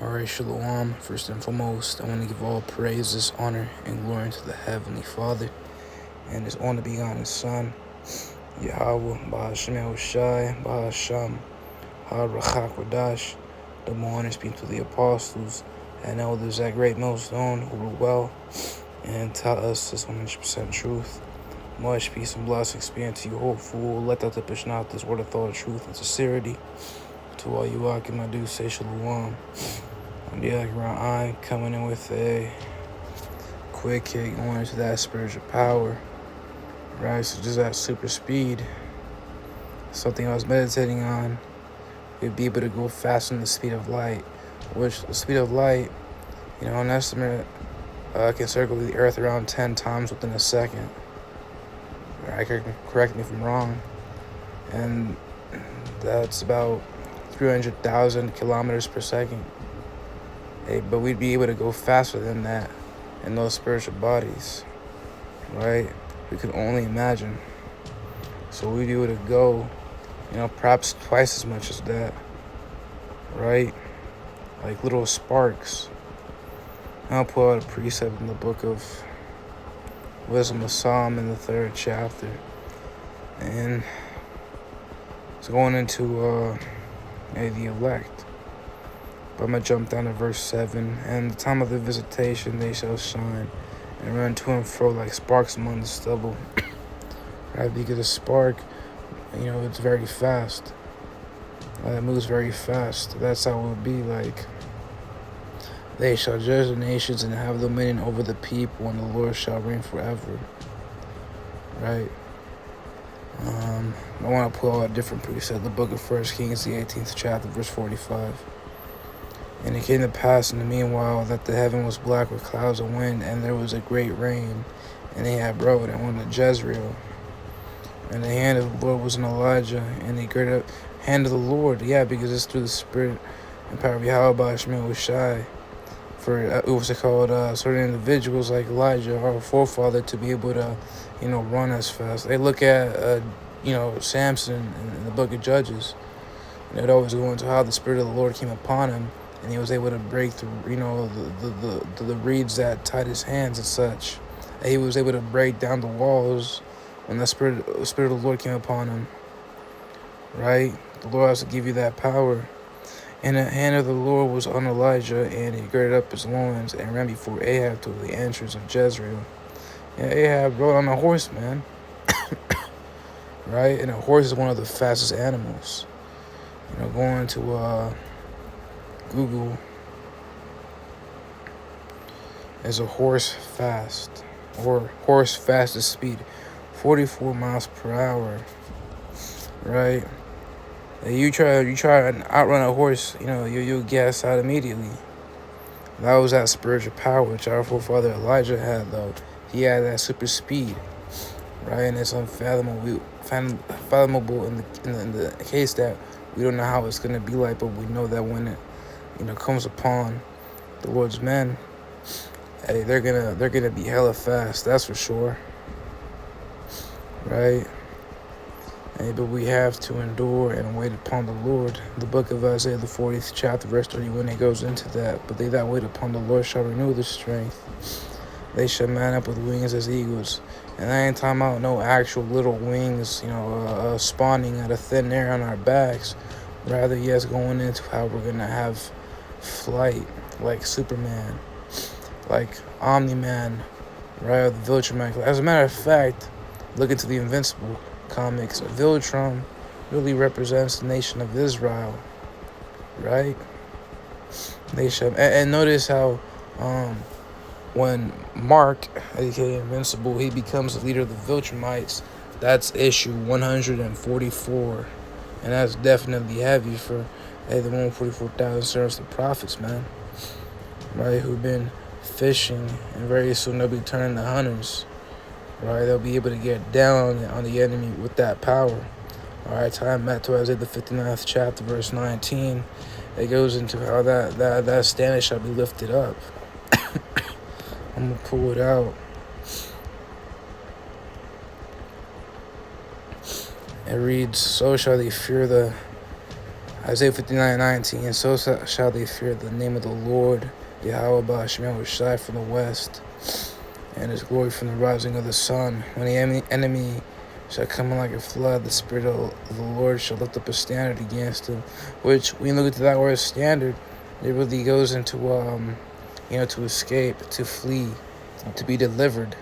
Alright, Shalom. First and foremost, I want to give all praises, honor, and glory to the Heavenly Father and His only begotten Son, Yahweh, Bahashem Yahushai, Bahasham, Ha-Rachak Radash. The more honors be to the apostles and elders at great millstone who were well and taught us this 100% truth. Much peace and blessings be unto you, hopeful. Let that push not this word of thought, truth, and sincerity. To all you Akim, I do say Shalom. I'm the Around I coming in with a quick kick going into that spiritual power, right? So just that super speed, something I was meditating on. We'd be able to go faster than the speed of light, which the speed of light, an estimate can circle the earth around 10 times within a second. Right? Correct me if I'm wrong. And that's about 300,000 kilometers per second. But we'd be able to go faster than that in those spiritual bodies, right? We could only imagine. So we'd be able to go, perhaps twice as much as that, right? Like little sparks. I'll pull out a precept in the book of Wisdom of Psalm in the 3rd chapter. And it's going into the elect. But I'm going to jump down to verse 7. And the time of the visitation they shall shine and run to and fro like sparks among the stubble. Right? Because a spark, it's very fast. It moves very fast. That's how it will be like. They shall judge the nations and have dominion over the people, and the Lord shall reign forever. Right? I want to pull out a different precept, the book of 1 Kings, the 18th chapter, verse 45. And it came to pass in the meanwhile that the heaven was black with clouds and wind, and there was a great rain. And Ahab rode and went to Jezreel. And the hand of the Lord was in Elijah, and he girded up hand of the Lord, because it's through the Spirit and power of Yahweh Bahashem Yahushai. For it was called certain individuals like Elijah, our forefather, to be able to, run as fast. They look at, Samson in the book of Judges. And it always go into how the Spirit of the Lord came upon him, and he was able to break through, the reeds that tied his hands and such. And he was able to break down the walls when the Spirit of the Lord came upon him. Right? The Lord has to give you that power. And the hand of the Lord was on Elijah, and he girded up his loins and ran before Ahab to the entrance of Jezreel. And Ahab rode on a horse, man. Right? And a horse is one of the fastest animals. Going to Google, is a horse fast, or horse fastest speed, 44 miles per hour. Right? You try and outrun a horse, you'll gas out immediately. That was that spiritual power which our forefather Elijah had, though. He had that super speed, right? And it's unfathomable in the case that we don't know how it's gonna be like, but we know that when it comes upon the Lord's men, hey, they're gonna be hella fast. That's for sure, right? But we have to endure and wait upon the Lord. The book of Isaiah, the 40th chapter, verse 31, it goes into that. But they that wait upon the Lord shall renew their strength. They shall mount up with wings as eagles. And I ain't talking about no actual little wings, spawning out of thin air on our backs. Rather, yes, going into how we're going to have flight, like Superman, like Omni-Man, right, or the Viltrum. As a matter of fact, look into the Invincible comics. Viltrum really represents the nation of Israel, right? And notice how when Mark, aka Invincible, he becomes the leader of the Viltrumites, that's issue 144, and that's definitely heavy for the 144,000 servants of the prophets, man, right, who've been fishing, and very soon they'll be turning to hunters. Right, they'll be able to get down on the enemy with that power. All right, time back to Isaiah the 59th chapter, verse 19. It goes into how that standard shall be lifted up. I'm gonna pull it out. It reads, "So shall they fear the Isaiah 59:19. And so shall they fear the name of the Lord, Yahweh Ba'ashim Shai from the west, and his glory from the rising of the sun. When the enemy shall come in like a flood, the Spirit of the Lord shall lift up a standard against him. Which, when you look at that word standard, it really goes into, to escape, to flee, to be delivered.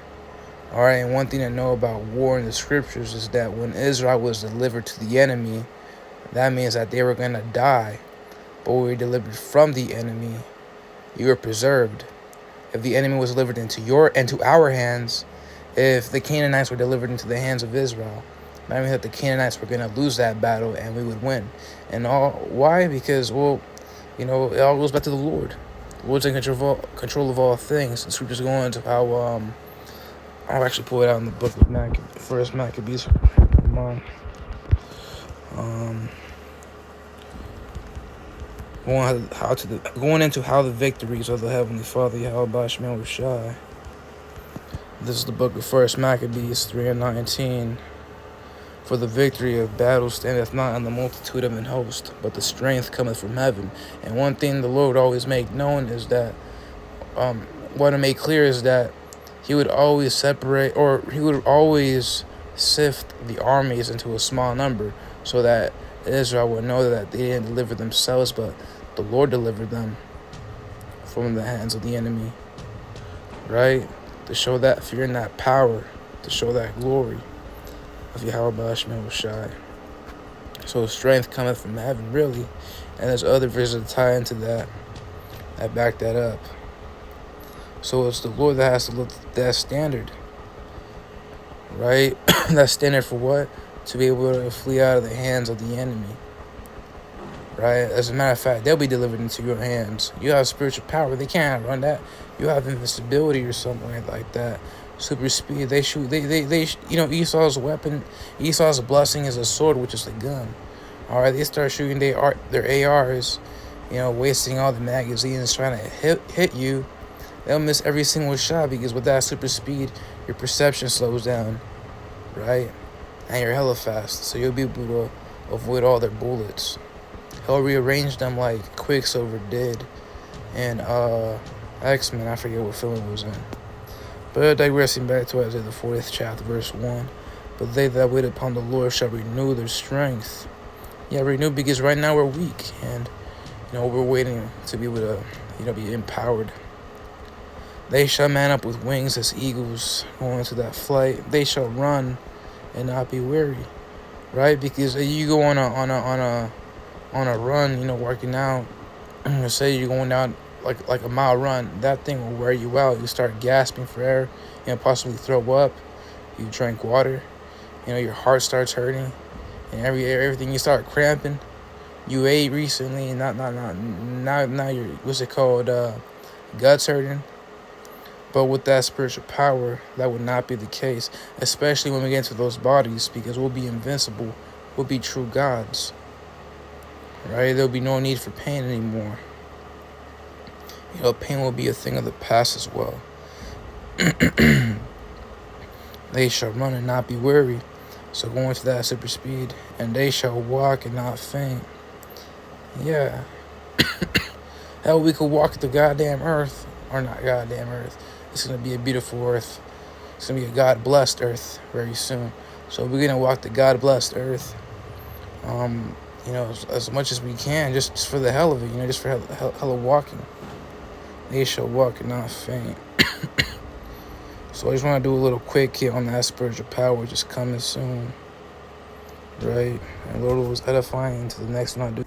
All right, and one thing to know about war in the scriptures is that when Israel was delivered to the enemy, that means that they were going to die. But when we were delivered from the enemy, you were preserved. If the enemy was delivered into our hands, if the Canaanites were delivered into the hands of Israel, that means that the Canaanites were going to lose that battle and we would win. And why? Because, it all goes back to the Lord. The Lord's in control of all things. The scriptures go into how, I'll actually pull it out in the book of First Maccabees. Come on. Going into how the victories of the Heavenly Father, Yahweh Ba'ashim Shai. This is the book of First Maccabees 3:19. For the victory of battle standeth not in the multitude of an host, but the strength cometh from heaven. And one thing the Lord always make known is that, what to make clear is that he would always separate, or he would always sift the armies into a small number, so that Israel would know that they didn't deliver themselves, but the Lord delivered them from the hands of the enemy. Right? To show that fear and that power, to show that glory of Yahweh Ba'ashim Shai. So strength cometh from heaven, really. And there's other verses that tie into that back that up. So it's the Lord that has to look at that standard. Right? That standard for what? To be able to flee out of the hands of the enemy. Right? As a matter of fact, they'll be delivered into your hands. You have spiritual power. They can't run that. You have invincibility or something like that. Super speed. They shoot. Esau's weapon, Esau's blessing is a sword, which is a gun. All right. They start shooting their ARs, wasting all the magazines trying to hit you. They'll miss every single shot because with that super speed, your perception slows down, right? And you're hella fast, so you'll be able to avoid all their bullets. He'll rearrange them like Quicksilver did in X-Men. I forget what film it was in. But digressing back to Isaiah the 40th chapter, verse 1. But they that wait upon the Lord shall renew their strength. Yeah, renew, because right now we're weak, and we're waiting to be able to be empowered. They shall man up with wings as eagles going into that flight. They shall run and not be weary, right? Because you go on a run, working out. Say you're going down like a mile run, that thing will wear you out. You start gasping for air, possibly throw up. You drink water, your heart starts hurting, and everything you start cramping. You ate recently, and now you're what's it called? Guts hurting. But with that spiritual power, that would not be the case, especially when we get into those bodies, because we'll be invincible. We'll be true gods. Right? There'll be no need for pain anymore. Pain will be a thing of the past as well. They shall run and not be weary. So go into that super speed. And they shall walk and not faint. Yeah. Hell, we could walk the goddamn earth. Or not goddamn earth. It's going to be a beautiful earth. It's going to be a God-blessed earth very soon. So we're going to walk the God-blessed earth. As much as we can, just for the hell of it, just for hell of walking. They shall walk and not faint. So I just want to do a little quick hit on that spiritual power just coming soon. Right? And Lord was edifying to the next one I do.